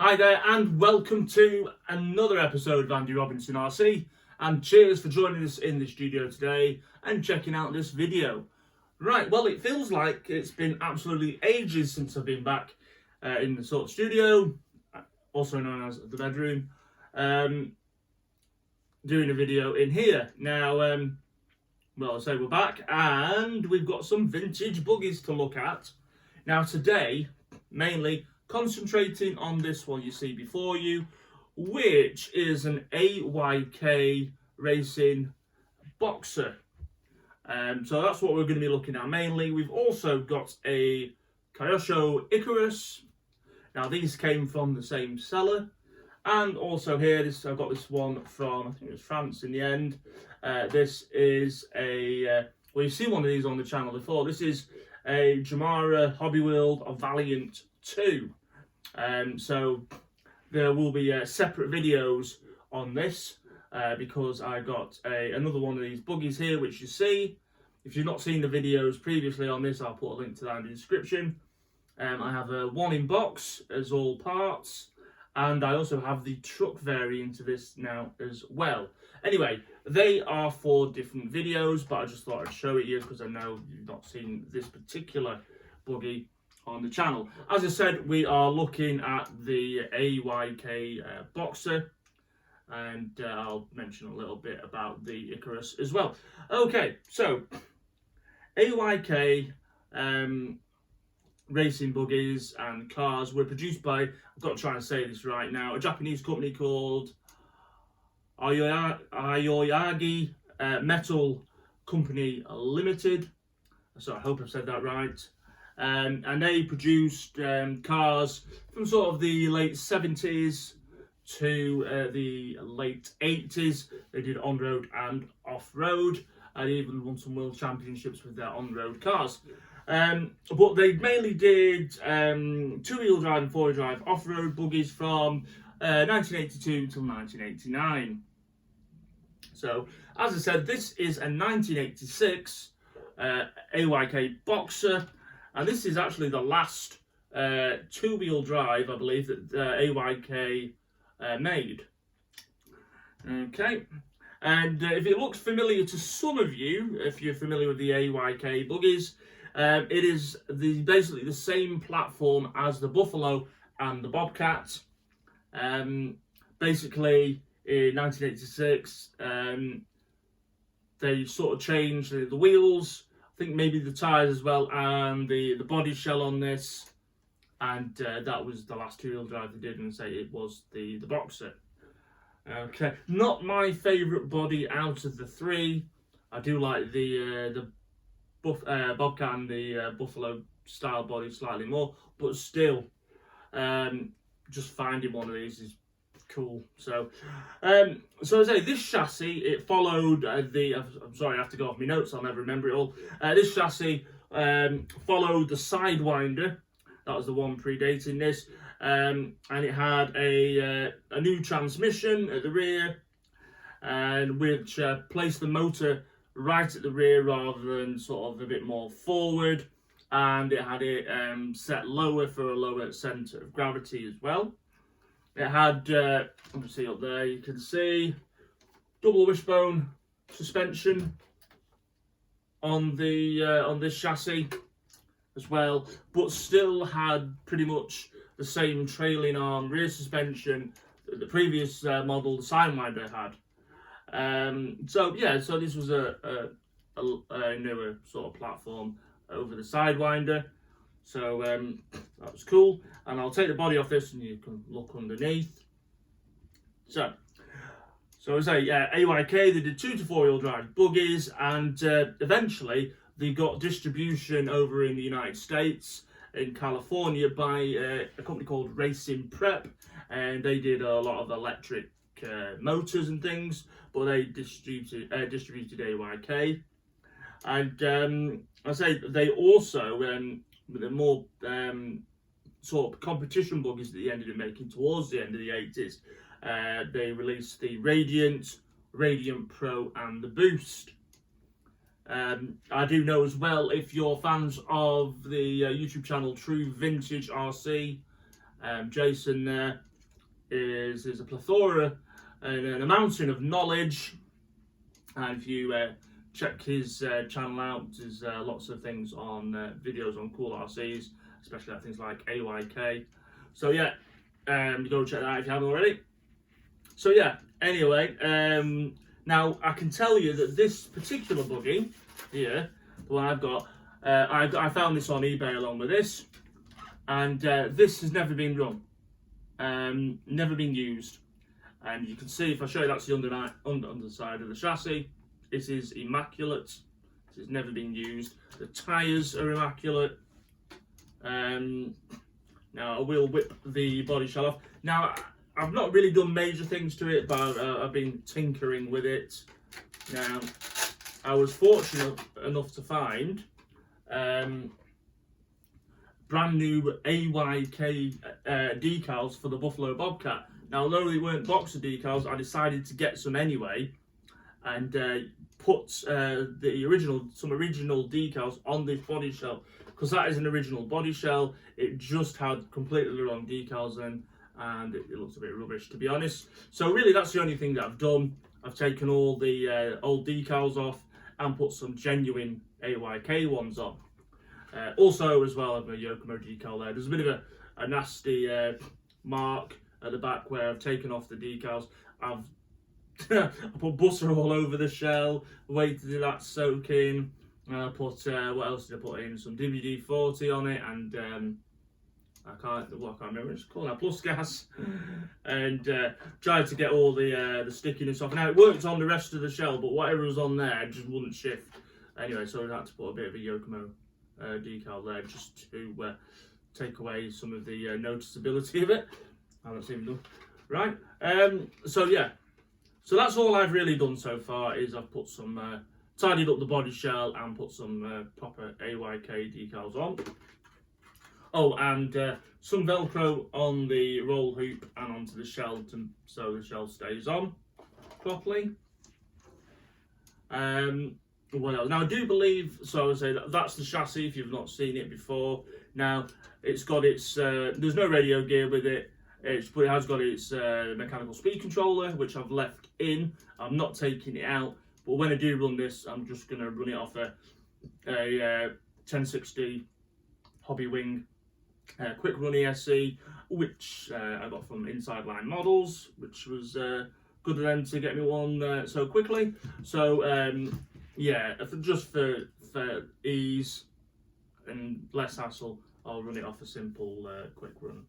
Hi there and welcome to another episode of Andy Robinson RC, and cheers for joining us in the studio today and checking out this video. Right, well, it feels like it's been absolutely ages since I've been back in the sort of studio, also known as the bedroom, doing a video in here. Now, well, I say we're back and we've got some vintage buggies to look at. Now today, mainly concentrating on this one you see before you, which is an AYK Racing Boxer. So that's what we're going to be looking at mainly. We've also got a Kyosho Icarus. Now these came from the same seller. And also here, I've got this one from, I think it was France in the end. This is a, well, you've seen one of these on the channel before. This is a Jamara Hobby World of Valiant 2. So there will be separate videos on this because I got another one of these buggies here, which you see. If you've not seen the videos previously on this, I'll put a link to that in the description. I have a one in box as all parts, and I also have the truck variant of this now as well. Anyway, they are for different videos, but I just thought I'd show it you because I know you've not seen this particular buggy on the channel. As I said, we are looking at the AYK Boxer, and I'll mention a little bit about the Icarus as well. Okay, so AYK racing buggies and cars were produced by, I've got to try and say this right now, a Japanese company called AYK Metal Company Limited. So I hope I've said that right. And they produced cars from sort of the late 70s to the late 80s. They did on-road and off-road, and even won some world championships with their on-road cars. But they mainly did two-wheel drive and four-wheel drive off-road buggies from 1982 till 1989. So, as I said, this is a 1986 AYK Boxer. And this is actually the last two-wheel drive, I believe, that AYK made. Okay, and if it looks familiar to some of you, if you're familiar with the AYK buggies, it is basically the same platform as the Buffalo and the Bobcat. Basically, in 1986, they sort of changed the wheels, I think maybe the tyres as well, and the body shell on this, and that was the last two-wheel drive they did, and say it was the Boxer. Okay, not my favourite body out of the three. I do like the Bobcat and the Buffalo style body slightly more, but still, just finding one of these is cool. So as I say, this chassis, it followed I'm sorry, I have to go off my notes, I'll never remember it all. This chassis followed the Sidewinder. That was the one predating this, and it had a new transmission at the rear, and which placed the motor right at the rear rather than sort of a bit more forward, and it had it set lower for a lower centre of gravity as well. It had, obviously up there you can see, double wishbone suspension on the on this chassis as well, but still had pretty much the same trailing arm rear suspension that the previous model, the Sidewinder, had. So yeah, so this was a newer sort of platform over the Sidewinder. So that was cool, and I'll take the body off this and you can look underneath. So as I say, AYK, they did 2 to 4 wheel drive buggies, and eventually they got distribution over in the United States, in California, by a company called Racing Prep, and they did a lot of electric motors and things, but they distributed AYK. And I say they also the more sort of competition buggies that they ended up making towards the end of the 80s. They released the Radiant Pro, and the Boost. I do know as well, if you're fans of the YouTube channel True Vintage RC, Jason there, is a plethora and a mountain of knowledge. And if you check his channel out, there's lots of things on videos on cool RCs, especially things like AYK. So yeah, you go check that out if you haven't already. So yeah, anyway, now I can tell you that this particular buggy here, the one I've got, I found this on eBay along with this, and this has never been run, never been used. And you can see, if I show you, that's the underside of the chassis. It is immaculate. It has never been used. The tyres are immaculate. Now I will whip the body shell off. Now I've not really done major things to it, but I've been tinkering with it. Now I was fortunate enough to find brand new AYK decals for the Buffalo Bobcat. Now, although they weren't Boxer decals, I decided to get some anyway, and put some original decals on this body shell, because that is an original body shell. It just had completely the wrong decals in, and it looks a bit rubbish, to be honest. So really, that's the only thing that I've done. I've taken all the old decals off and put some genuine AYK ones on. Also, as well, I have a Yokomo decal there. There's a bit of a nasty mark at the back where I've taken off the decals. I put butter all over the shell, waited till that soak in. I put, what else did I put in? Some WD-40 on it, and I can't remember what it's called now, plus gas, and tried to get all the stickiness off. Now it worked on the rest of the shell, but whatever was on there just wouldn't shift. Anyway, so I had to put a bit of a Yokomo decal there just to take away some of the noticeability of it. Oh, that's even done. Right, so yeah, so that's all I've really done so far, is I've put some, tidied up the body shell and put some proper AYK decals on. Oh, and some Velcro on the roll hoop and onto the shell so the shell stays on properly. What else? Now I do believe, so I say that's the chassis if you've not seen it before. Now it's got its, there's no radio gear with it. But it has got its mechanical speed controller, which I've left in. I'm not taking it out, but when I do run this, I'm just going to run it off a 1060 Hobby Wing quick run ESC, which I got from Inside Line Models, which was good of them to get me one so quickly. So yeah, just for ease and less hassle, I'll run it off a simple quick run.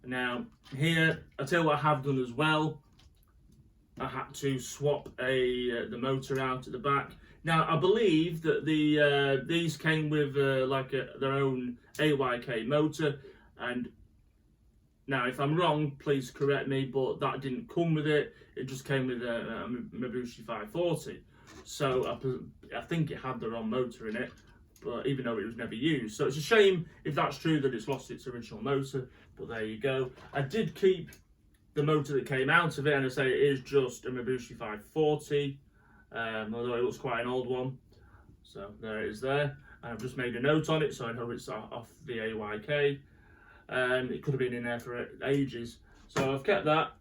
Now here, I'll tell you what I have done as well. I had to swap the motor out at the back. Now I believe that these came with their own AYK motor, and now if I'm wrong, please correct me, but that didn't come with it. It just came with a Mabushi 540. So I think it had the wrong motor in it, but even though it was never used. So it's a shame if that's true that it's lost its original motor, but there you go. I did keep the motor that came out of it, and I say it is just a Mabushi 540, although it looks quite an old one. So there it is there. And I've just made a note on it, so I know it's off the AYK. It could have been in there for ages. So I've kept that.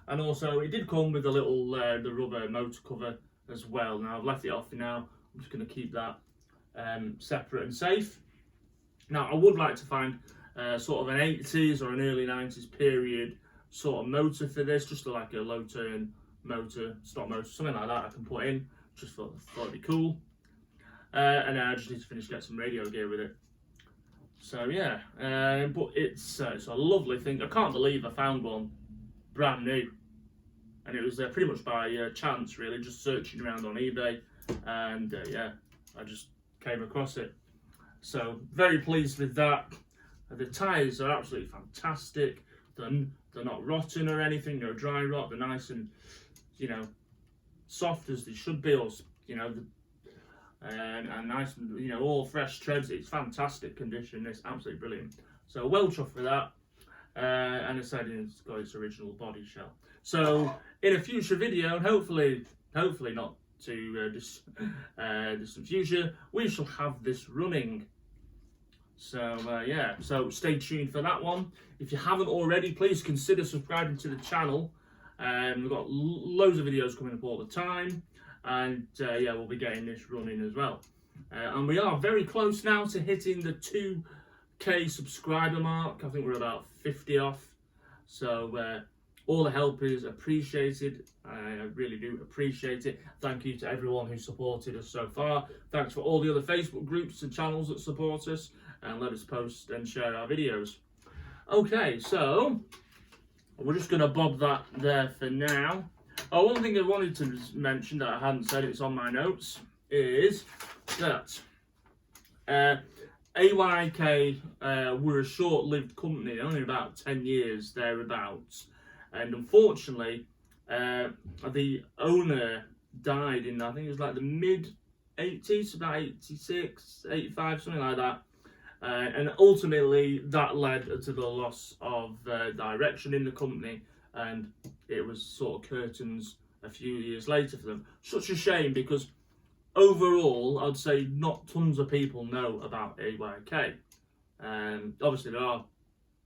And also it did come with a little the rubber motor cover as well. Now I've left it off for now. I'm just going to keep that separate and safe. Now I would like to find sort of an 80s or an early 90s period sort of motor for this, just like a low turn motor, stop motor, something like that I can put in. Just thought it'd be cool. And I just need to finish get some radio gear with it. So yeah, but it's a lovely thing. I can't believe I found one brand new, and it was pretty much by chance, really, just searching around on eBay, and yeah, I just came across it. So very pleased with that. The tyres are absolutely fantastic. They're not rotten or anything, no dry rot. They're nice and, you know, soft as they should be, or you know, and nice and, you know, all fresh treads. It's fantastic condition. It's absolutely brilliant. So well chuffed with that. And I said it's got its original body shell. So in a future video, and hopefully not too distant future, we shall have this running. So yeah, so stay tuned for that one. If you haven't already, please consider subscribing to the channel. We've got loads of videos coming up all the time, and yeah, we'll be getting this running as well. And we are very close now to hitting the 2K subscriber mark. I think we're about 50 off. So all the help is appreciated. I really do appreciate it. Thank you to everyone who supported us so far. Thanks for all the other Facebook groups and channels that support us and let us post and share our videos. Okay, so we're just going to bob that there for now. Oh, one thing I wanted to mention that I hadn't said, it's on my notes, is that AYK were a short-lived company, only about 10 years thereabouts. And unfortunately, the owner died in, I think it was like the mid-80s, about 86, 85, something like that. And ultimately, that led to the loss of direction in the company, and it was sort of curtains a few years later for them. Such a shame, because overall, I'd say not tons of people know about AYK. Obviously, there are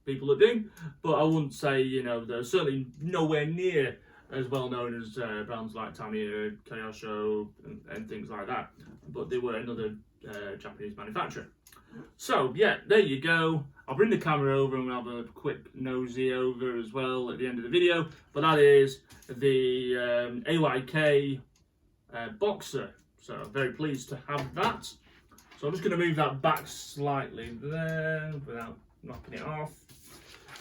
people that do, but I wouldn't say, you know, they're certainly nowhere near as well known as brands like Tamiya, Kyosho, and things like that. But they were another Japanese manufacturer. So yeah, there you go. I'll bring the camera over and we'll have a quick nosy over as well at the end of the video. But that is the AYK Boxer. So I'm very pleased to have that. So I'm just going to move that back slightly there without knocking it off.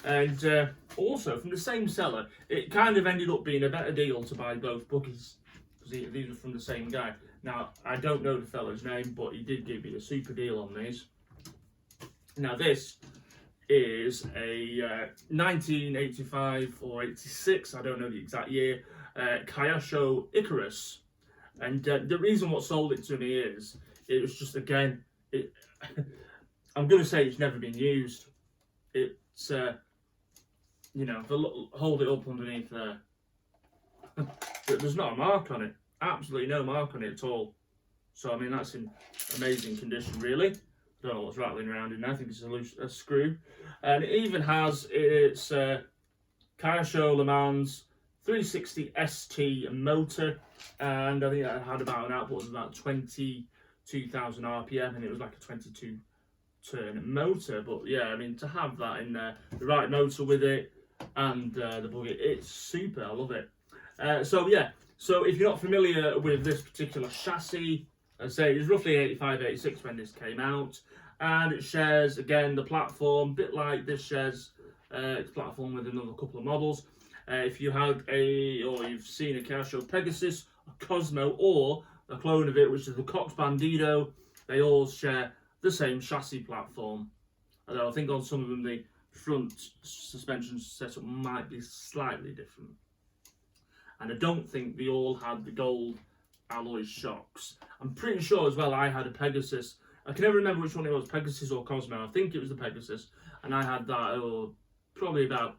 And also from the same seller, it kind of ended up being a better deal to buy both Buggies, because these are from the same guy. Now, I don't know the fellow's name, but he did give me a super deal on these. Now, this is a 1985 or 86, I don't know the exact year, Kyosho Icarus. And the reason what sold it to me is, it was just, again, I'm going to say it's never been used. It's, you know, hold it up underneath there. There's not a mark on it. Absolutely no mark on it at all. So, I mean, that's in amazing condition, really. I don't know what's rattling around in there. I think it's a screw. And it even has its Kyosho Le Mans 360 ST motor. And I think it had about an output of about 22,000 RPM. And it was like a 22 turn motor. But yeah, I mean, to have that in there, the right motor with it, and the Buggy, it's super. I love it. So yeah, so if you're not familiar with this particular chassis, I say it was roughly 85, 86 when this came out, and it shares again the platform, a bit like this shares its platform with another couple of models. If you had or you've seen a Kyosho Pegasus, a Cosmo, or a clone of it, which is the Cox Bandito, they all share the same chassis platform. Although I think on some of them the front suspension setup might be slightly different. And I don't think they all had the gold alloy shocks. I'm pretty sure as well I had a Pegasus. I can never remember which one it was, Pegasus or Cosmo. I think it was the Pegasus. And I had that probably about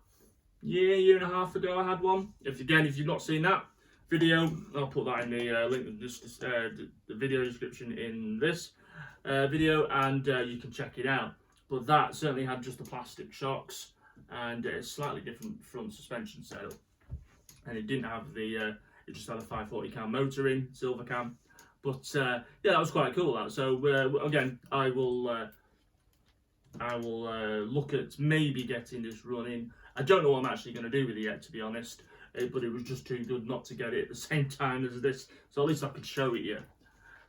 year and a half ago I had one. If you've not seen that video, I'll put that in the link, the video description in this video, and you can check it out. But that certainly had just the plastic shocks and a slightly different front suspension setup. And it didn't have the, it just had a 540 cam motor in, silver cam. But yeah, that was quite cool. That. So again, I will look at maybe getting this running. I don't know what I'm actually going to do with it yet, to be honest. But it was just too good not to get it at the same time as this. So at least I could show it you.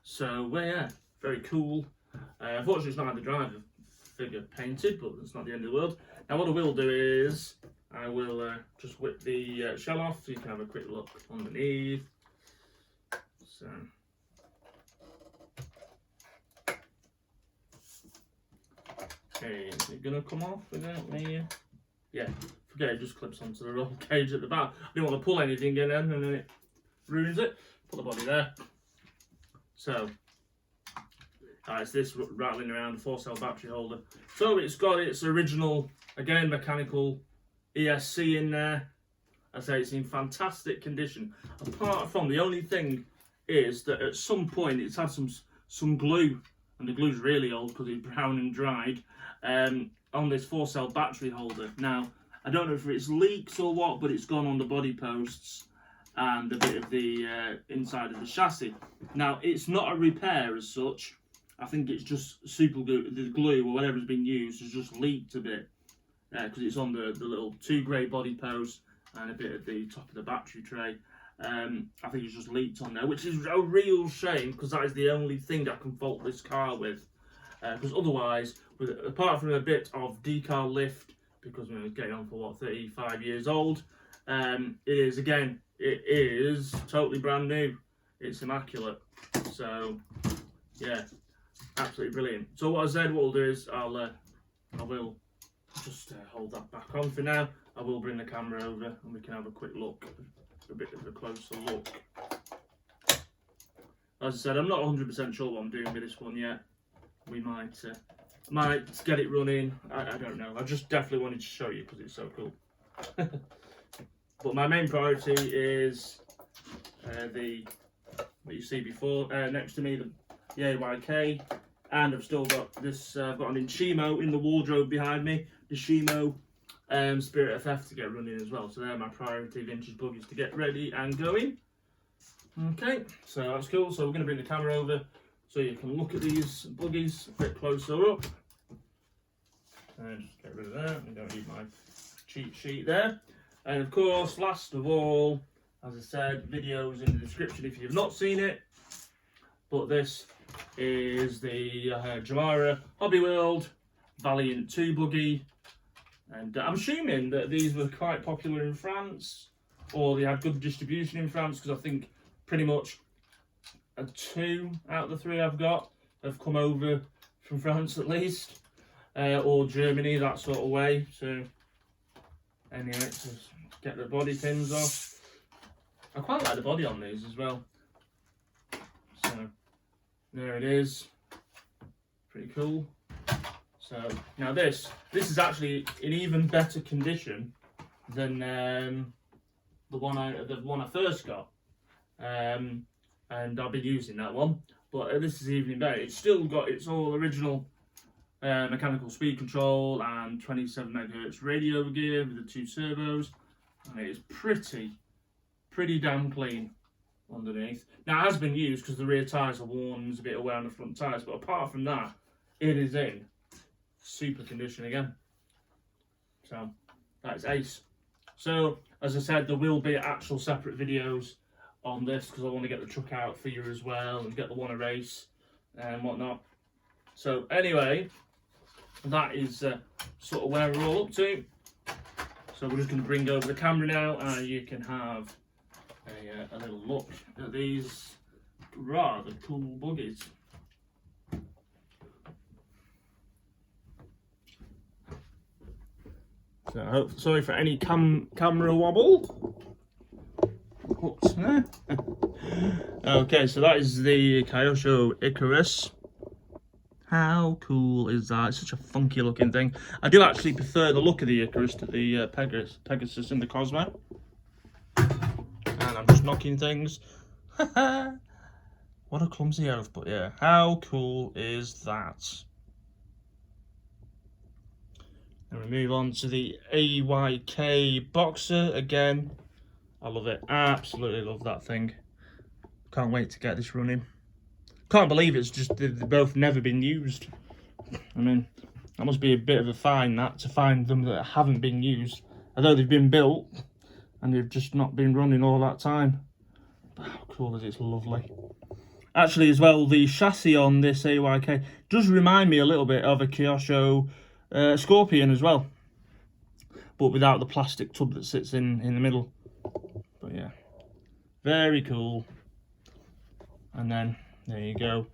So yeah, very cool. Unfortunately, it's not had the driver figure painted, but it's not the end of the world. Now what I will do is I will just whip the shell off so you can have a quick look underneath. So okay, is it gonna come off without me? Yeah, forget it, just clips onto the roll cage at the back. I didn't want to pull anything in and then it ruins it. Put the body there. So it's this rattling around, a 4-cell battery holder. So it's got its original, again, mechanical ESC in there. I say it's in fantastic condition. Apart from the only thing is that at some point it's had some glue and the glue's really old because it's brown and dried, on this 4-cell battery holder. Now, I don't know if it's leaks or what, but it's gone on the body posts and a bit of the inside of the chassis. Now, it's not a repair as such. I think it's just super glue, the glue or whatever's been used has just leaked a bit because it's on the little 2 grey body posts and a bit at the top of the battery tray. I think it's just leaked on there, which is a real shame because that is the only thing I can fault this car with. Because otherwise, apart from a bit of decal lift, because it's getting on for what, 35 years old, it is totally brand new. It's immaculate. So yeah, absolutely brilliant. So what we'll do is I will just hold that back on for now. I will bring the camera over and we can have a quick look, a bit of a closer look. As I said, I'm not 100% sure what I'm doing with this one yet. We might get it running. I don't know. I just definitely wanted to show you because it's so cool. But my main priority is what you see before next to me, the AYK, and I've still got this. I've got an Inchimo in the wardrobe behind me. The Shimo Spirit FF to get running as well. So they're my priority vintage buggies to get ready and going. Okay, so that's cool. So we're going to bring the camera over so you can look at these buggies a bit closer up. And just get rid of that. I don't need my cheat sheet there. And of course, last of all, as I said, videos in the description if you've not seen it. But this is the Jamara Hobby World Valiant 2 buggy. And I'm assuming that these were quite popular in France, or they had good distribution in France, because I think pretty much 2 out of the 3 I've got have come over from France at least, or Germany, that sort of way. So anyway, let's get the body pins off. I quite like the body on these as well. So there it is, pretty cool. So now this is actually in even better condition than the one I first got, and I've been using that one. But this is even better. It's still got its all original mechanical speed control and 27 MHz radio gear with the 2 turbos, and it is pretty damn clean underneath. Now it has been used because the rear tyres are worn and there's a bit of wear on the front tyres, but apart from that, it is in super condition again. So that's ace. So as I said, there will be actual separate videos on this because I want to get the truck out for you as well and get the one a race and whatnot. So anyway, that is sort of where we're all up to. So we're just going to bring over the camera now and you can have a little look at these rather cool buggies. So sorry for any camera wobble. Oops, there. Okay, so that is the Kyosho Icarus. How cool is that? It's such a funky looking thing. I do actually prefer the look of the Icarus to the Pegasus in the Cosmo. And I'm just knocking things. What a clumsy oath, but yeah, how cool is that? And we move on to the AYK Boxer again. I love it, absolutely love that thing. Can't wait to get this running. Can't believe it's just they've both never been used. I mean, that must be a bit of a find that to find them that haven't been used, although they've been built and they've just not been running all that time. But how cool is it? It's lovely. Actually, as well, the chassis on this AYK does remind me a little bit of a Kyosho Scorpion as well, but without the plastic tub that sits in the middle. But yeah, very cool. And then there you go.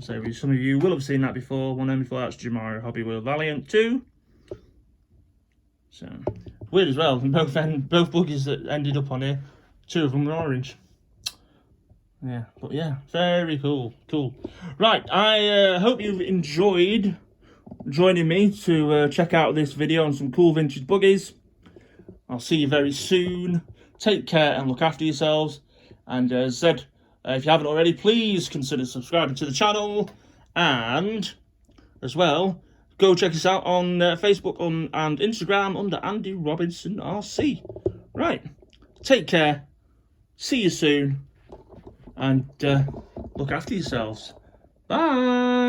So some of you will have seen that before. One name before that's Jamara Hobby World Valiant 2. So weird as well. Both buggies that ended up on here, 2 of them were orange. Yeah, but yeah, very cool. Right, I hope you've enjoyed joining me to check out this video on some cool vintage buggies. I'll see you very soon. Take care and look after yourselves. And as I said, if you haven't already, please consider subscribing to the channel And as well, go check us out on Facebook and Instagram under Andy Robinson RC. Right, take care, see you soon, and look after yourselves. Bye!